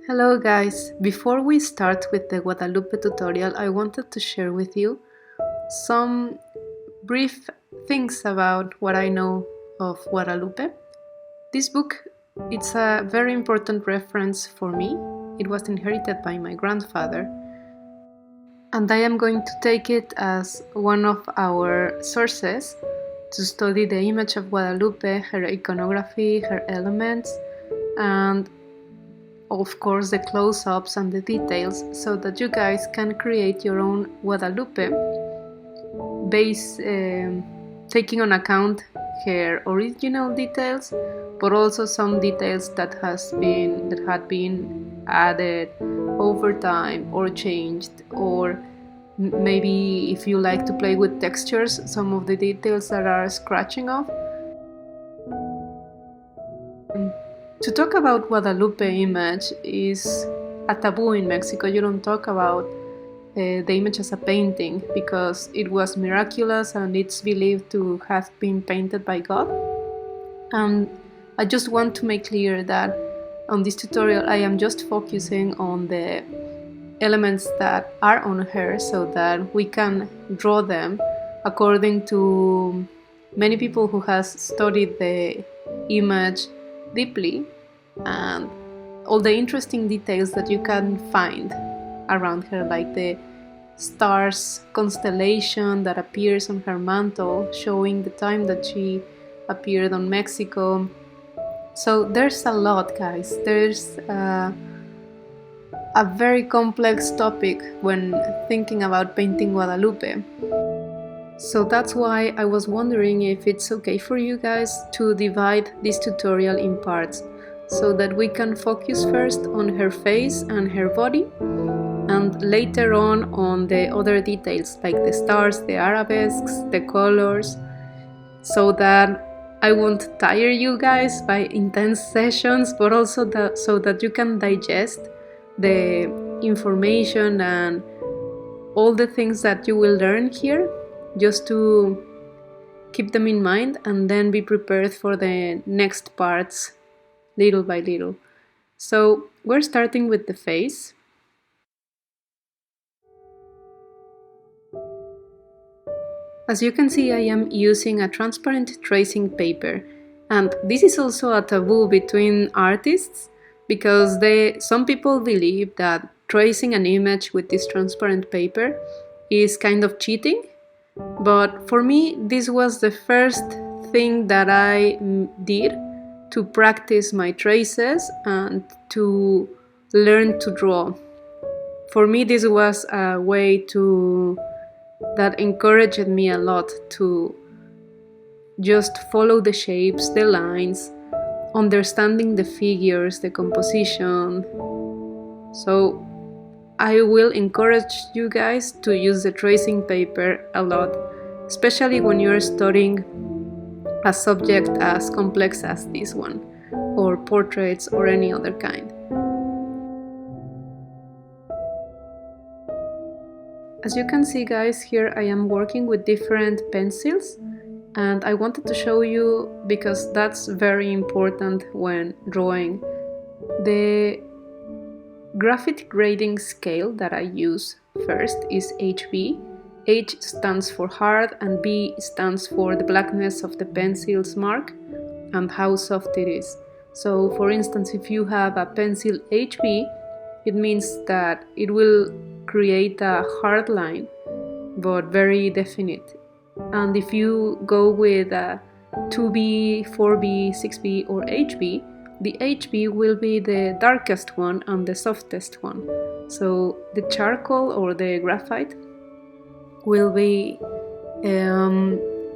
Hello guys, before we start with the Guadalupe tutorial, I wanted to share with you some brief things about what I know of Guadalupe. This book, it's a very important reference for me. It was inherited by my grandfather, and I am going to take it as one of our sources to study the image of Guadalupe, her iconography, her elements, and of course the close-ups and the details, so that you guys can create your own Guadalupe taking on account her original details, but also some details that had been added over time or changed, or maybe if you like to play with textures, some of the details that are scratching off. To talk about Guadalupe image is a taboo in Mexico. You don't talk about the image as a painting because it was miraculous and it's believed to have been painted by God. And I just want to make clear that on this tutorial I am just focusing on the elements that are on her so that we can draw them according to many people who has studied the image deeply and all the interesting details that you can find around her, like the stars constellation that appears on her mantle, showing the time that she appeared on Mexico. So there's a lot, guys. There's a very complex topic when thinking about painting Guadalupe. So that's why I was wondering if it's okay for you guys to divide this tutorial in parts, so that we can focus first on her face and her body, and later on the other details like the stars, the arabesques, the colors, so that I won't tire you guys by intense sessions, but also so that you can digest the information and all the things that you will learn here, just to keep them in mind and then be prepared for the next parts little by little. So we're starting with the face. As you can see, I am using a transparent tracing paper, and this is also a taboo between artists because some people believe that tracing an image with this transparent paper is kind of cheating. But for me, this was the first thing that I did to practice my traces and to learn to draw. For me, this was a way that encouraged me a lot to just follow the shapes, the lines, understanding the figures, the composition. So I will encourage you guys to use the tracing paper a lot, especially when you're studying a subject as complex as this one, or portraits or any other kind. As you can see, guys, here I am working with different pencils, and I wanted to show you because that's very important when drawing. The graphite grading scale that I use first is HB. H stands for hard and B stands for the blackness of the pencil's mark and how soft it is. So for instance, if you have a pencil HB, it means that it will create a hard line but very definite. And if you go with a 2B, 4B, 6B or HB, the HB will be the darkest one and the softest one. So the charcoal or the graphite will be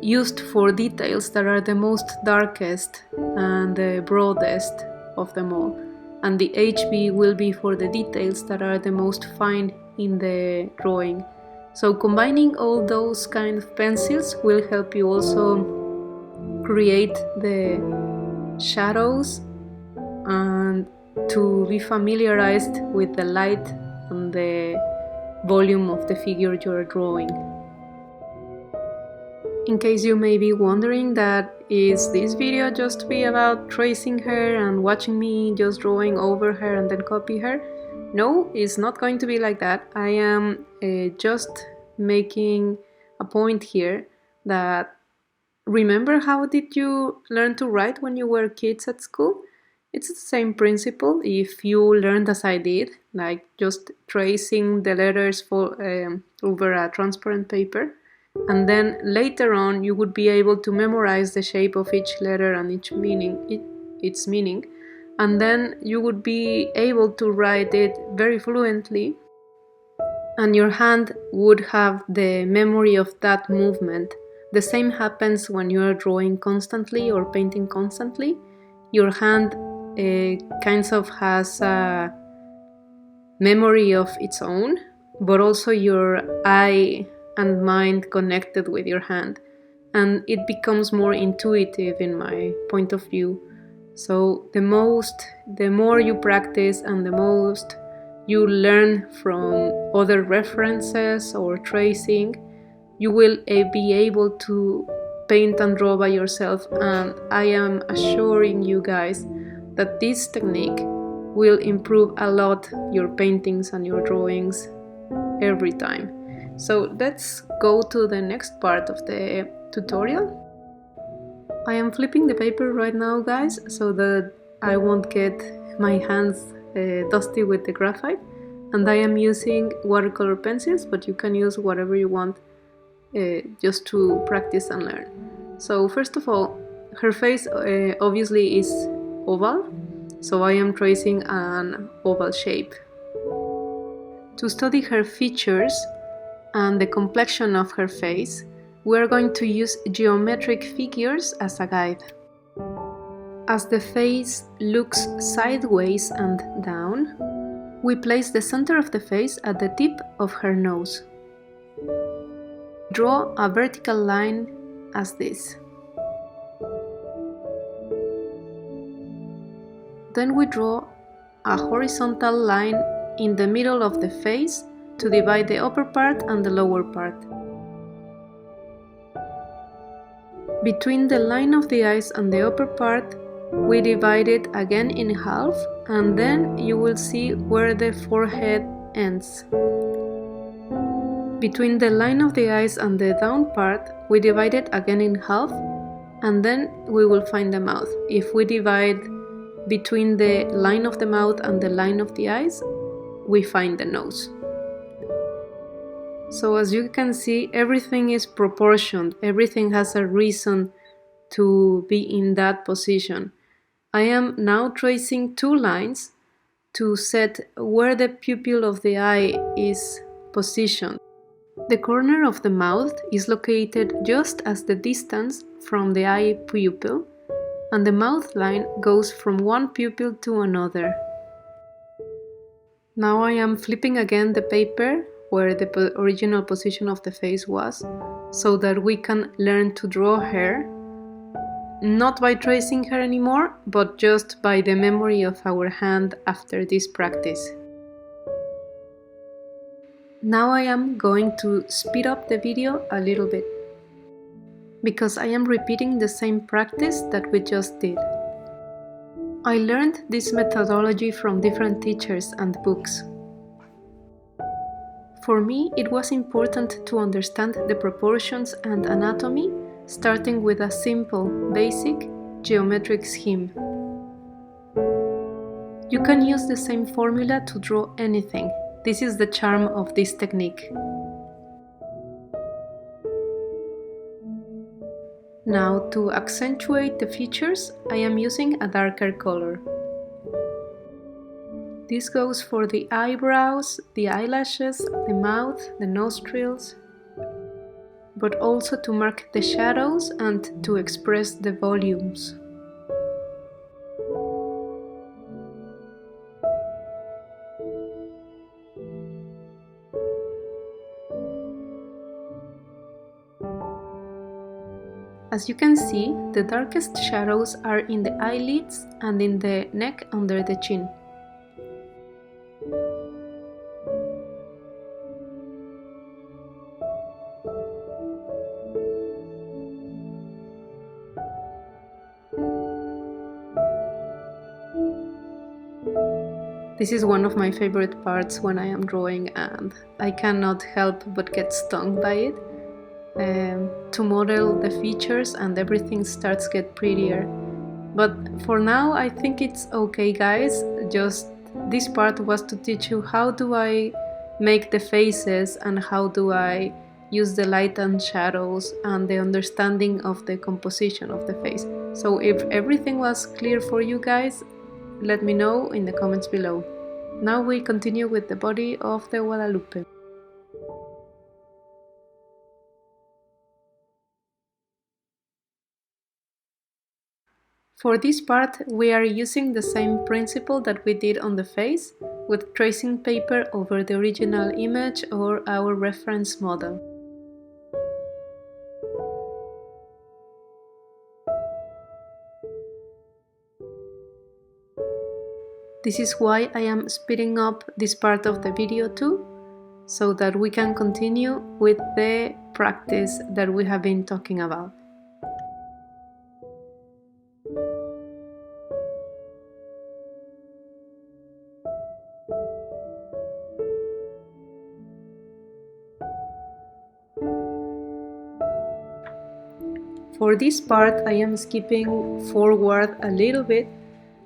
used for details that are the most darkest and the broadest of them all. And the HB will be for the details that are the most fine in the drawing. So combining all those kind of pencils will help you also create the shadows and to be familiarized with the light and the volume of the figure you're drawing. In case you may be wondering that is this video just to be about tracing her and watching me just drawing over her and then copy her? No, it's not going to be like that. I am just making a point here that remember how did you learn to write when you were kids at school? It's the same principle. If you learned as I did, like just tracing the letters over a transparent paper, and then later on you would be able to memorize the shape of each letter and its meaning, and then you would be able to write it very fluently, and your hand would have the memory of that movement. The same happens when you are drawing constantly or painting constantly. Your hand kind of has a memory of its own, but also your eye and mind connected with your hand, and it becomes more intuitive in my point of view. So the more you practice and the most you learn from other references or tracing, you will be able to paint and draw by yourself, and I am assuring you guys that this technique will improve a lot your paintings and your drawings every time. So let's go to the next part of the tutorial. I am flipping the paper right now, guys, so that I won't get my hands dusty with the graphite, and I am using watercolor pencils, but you can use whatever you want just to practice and learn. So first of all, her face obviously is oval, so I am tracing an oval shape. To study her features and the complexion of her face, we are going to use geometric figures as a guide. As the face looks sideways and down, we place the center of the face at the tip of her nose. Draw a vertical line as this. Then we draw a horizontal line in the middle of the face to divide the upper part and the lower part. Between the line of the eyes and the upper part, we divide it again in half, and then you will see where the forehead ends. Between the line of the eyes and the down part, we divide it again in half, and then we will find the mouth. If we divide between the line of the mouth and the line of the eyes, we find the nose. So as you can see, everything is proportioned, everything has a reason to be in that position. I am now tracing two lines to set where the pupil of the eye is positioned. The corner of the mouth is located just as the distance from the eye pupil, and the mouth line goes from one pupil to another. Now I am flipping again the paper where the original position of the face was, so that we can learn to draw her, not by tracing her anymore, but just by the memory of our hand after this practice. Now I am going to speed up the video a little bit, because I am repeating the same practice that we just did. I learned this methodology from different teachers and books. For me, it was important to understand the proportions and anatomy, starting with a simple, basic geometric scheme. You can use the same formula to draw anything. This is the charm of this technique. Now, to accentuate the features, I am using a darker color. This goes for the eyebrows, the eyelashes, the mouth, the nostrils, but also to mark the shadows and to express the volumes. As you can see, the darkest shadows are in the eyelids and in the neck under the chin. This is one of my favorite parts when I am drawing, and I cannot help but get stung by it. To model the features and everything starts to get prettier. But for now I think it's okay, guys. Just this part was to teach you how do I make the faces and how do I use the light and shadows and the understanding of the composition of the face. So if everything was clear for you guys, let me know in the comments below. Now we continue with the body of the Guadalupe. For this part, we are using the same principle that we did on the face, with tracing paper over the original image or our reference model. This is why I am speeding up this part of the video too, so that we can continue with the practice that we have been talking about. For this part, I am skipping forward a little bit.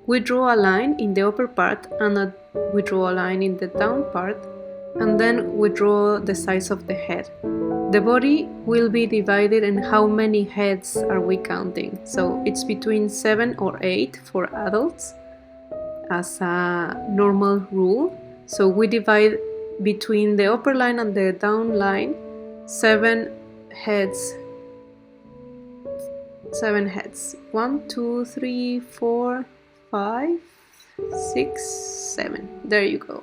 We draw a line in the upper part and we draw a line in the down part, and then we draw the size of the head. The body will be divided in how many heads are we counting. So it's between 7 or 8 for adults as a normal rule. So we divide between the upper line and the down line 7 heads. 7 heads. 1, 2, 3, 4, 5, 6, 7. There you go.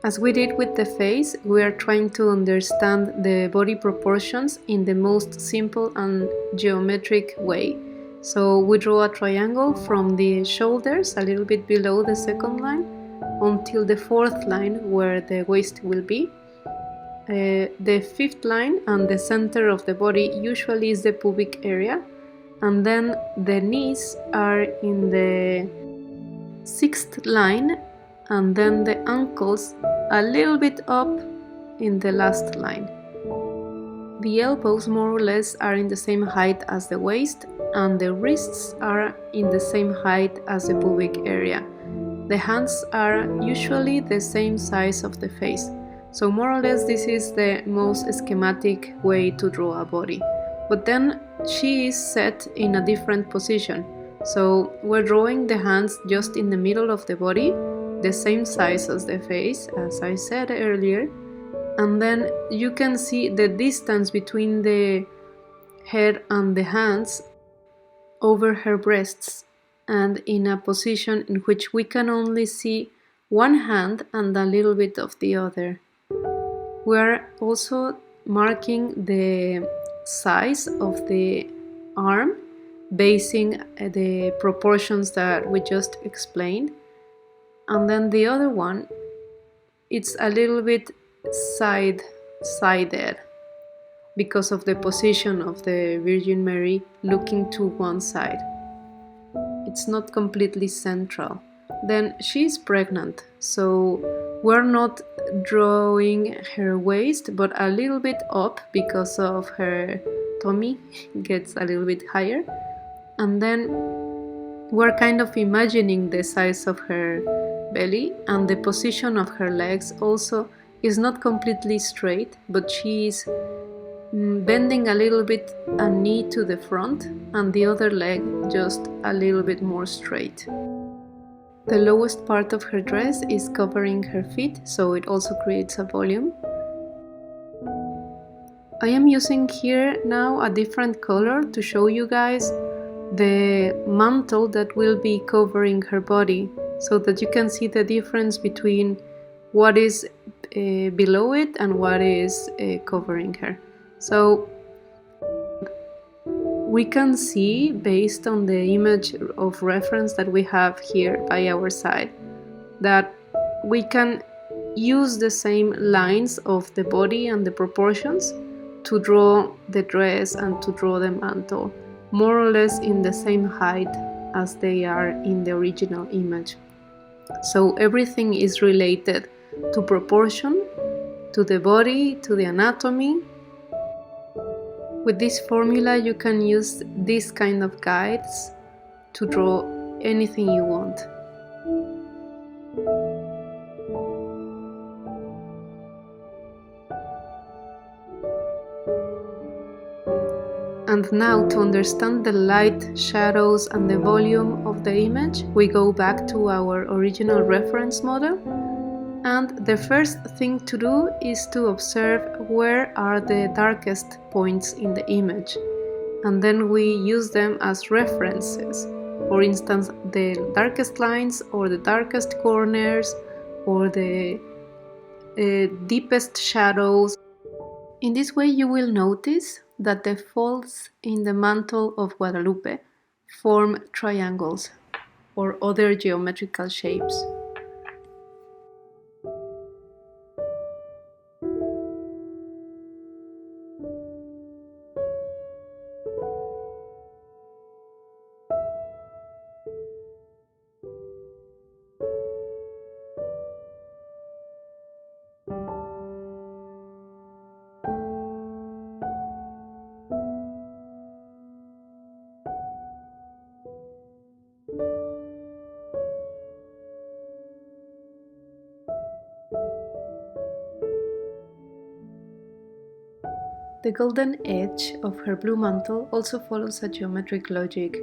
As we did with the face, we are trying to understand the body proportions in the most simple and geometric way. So we draw a triangle from the shoulders a little bit below the second line until the fourth line where the waist will be. The fifth line and the center of the body usually is the pubic area, and then the knees are in the sixth line, and then the ankles a little bit up in the last line. The elbows more or less are in the same height as the waist, and the wrists are in the same height as the pubic area. The hands are usually the same size of the face. So more or less this is the most schematic way to draw a body. But then she is set in a different position. So we're drawing the hands just in the middle of the body, the same size as the face, as I said earlier. And then you can see the distance between the head and the hands over her breasts, and in a position in which we can only see one hand and a little bit of the other. We are also marking the size of the arm, basing the proportions that we just explained. And then the other one, it's a little bit sided because of the position of the Virgin Mary looking to one side. It's not completely central. Then she's pregnant, so we're not drawing her waist, but a little bit up because of her tummy gets a little bit higher. And then we're kind of imagining the size of her belly, and the position of her legs also is not completely straight, but she is bending a little bit a knee to the front and the other leg just a little bit more straight. The lowest part of her dress is covering her feet, so it also creates a volume. I am using here now a different color to show you guys the mantle that will be covering her body, so that you can see the difference between what is below it and what is covering her. So we can see, based on the image of reference that we have here by our side, that we can use the same lines of the body and the proportions to draw the dress and to draw the mantle. more or less in the same height as they are in the original image. So everything is related to proportion, to the body, to the anatomy. With this formula you can use this kind of guides to draw anything you want. And now, to understand the light, shadows and the volume of the image, we go back to our original reference model. And the first thing to do is to observe where are the darkest points in the image. And then we use them as references. For instance, the darkest lines or the darkest corners or the deepest shadows. In this way you will notice that the folds in the mantle of Guadalupe form triangles or other geometrical shapes. The golden edge of her blue mantle also follows a geometric logic.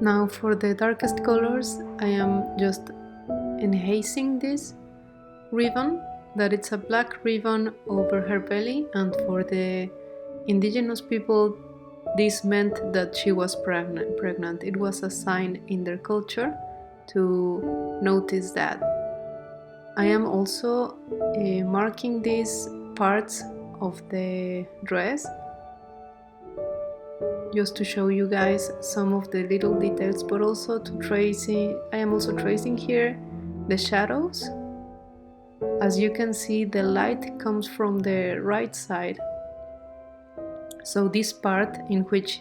Now for the darkest colors, I am just enhancing this ribbon, that it's a black ribbon over her belly, and for the indigenous people this meant that she was pregnant. It was a sign in their culture to notice that. I am also marking these parts of the dress just to show you guys some of the little details, but also to tracing. I am also tracing here the shadows. As you can see, the light comes from the right side, so this part in which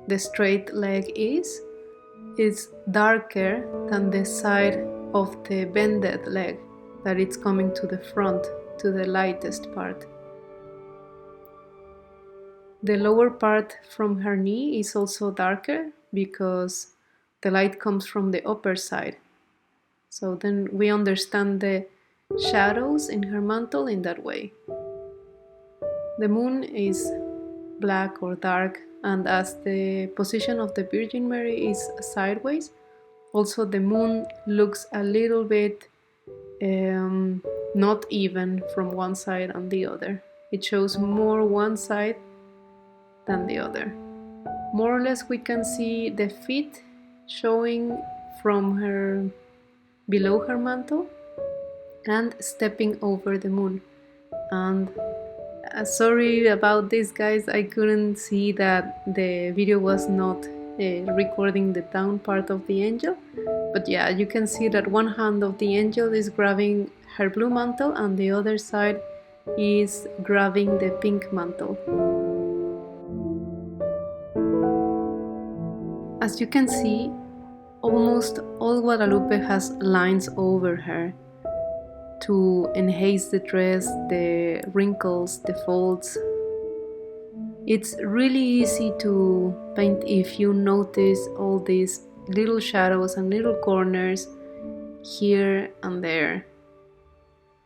the straight leg is darker than the side of the bended leg, that it's coming to the front, to the lightest part. The lower part from her knee is also darker because the light comes from the upper side. So then we understand the shadows in her mantle in that way. The moon is black or dark, and as the position of the Virgin Mary is sideways, also the moon looks a little bit not even from one side and the other. It shows more one side than the other. More or less we can see the feet showing from her below her mantle and stepping over the moon. And sorry about this, guys, I couldn't see that the video was not recording the down part of the angel, but yeah, you can see that one hand of the angel is grabbing her blue mantle and the other side is grabbing the pink mantle. As you can see, almost all Guadalupe has lines over her to enhance the dress, the wrinkles, the folds. It's really easy to paint if you notice all these little shadows and little corners here and there.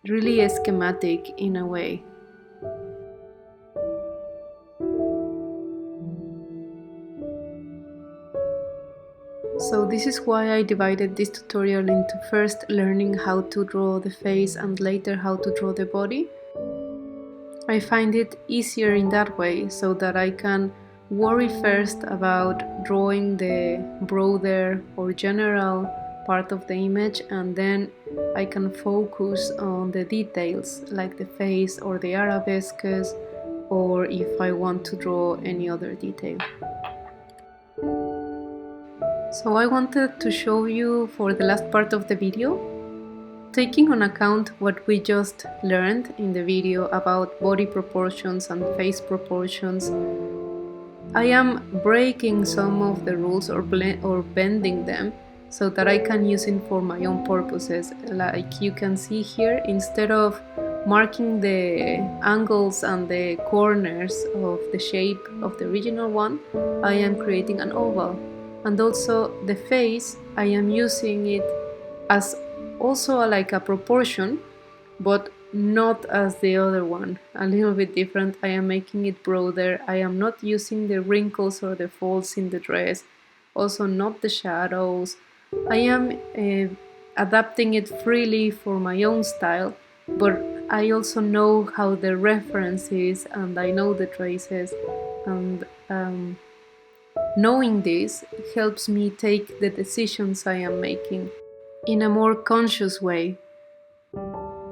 really schematic in a way. So this is why I divided this tutorial into first learning how to draw the face and later how to draw the body. I find it easier in that way, so that I can worry first about drawing the broader or general part of the image, and then I can focus on the details like the face or the arabesques, or if I want to draw any other detail. So I wanted to show you for the last part of the video, taking on account what we just learned in the video about body proportions and face proportions, I am breaking some of the rules or bending them so that I can use it for my own purposes. Like you can see here, instead of marking the angles and the corners of the shape of the original one, I am creating an oval. And also the face, I am using it as also like a proportion, but not as the other one, a little bit different. I am making it broader. I am not using the wrinkles or the folds in the dress, also not the shadows. I am adapting it freely for my own style, but I also know how the reference is and I know the traces, and knowing this helps me take the decisions I am making in a more conscious way.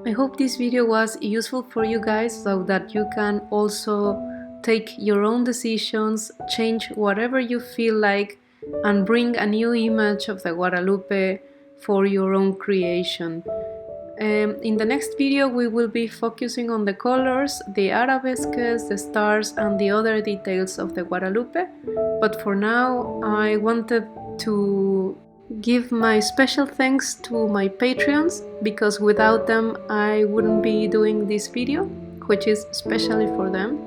I hope this video was useful for you guys, so that you can also take your own decisions, change whatever you feel like, and bring a new image of the Guadalupe for your own creation. In the next video we will be focusing on the colors, the arabesques, the stars and the other details of the Guadalupe, but for now I wanted to give my special thanks to my Patreons, because without them I wouldn't be doing this video, which is especially for them.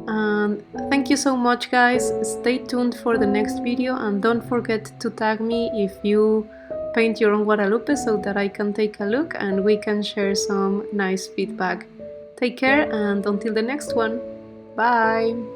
And thank you so much guys, stay tuned for the next video, and don't forget to tag me if you paint your own Guadalupe so that I can take a look and we can share some nice feedback. Take care, and until the next one, bye!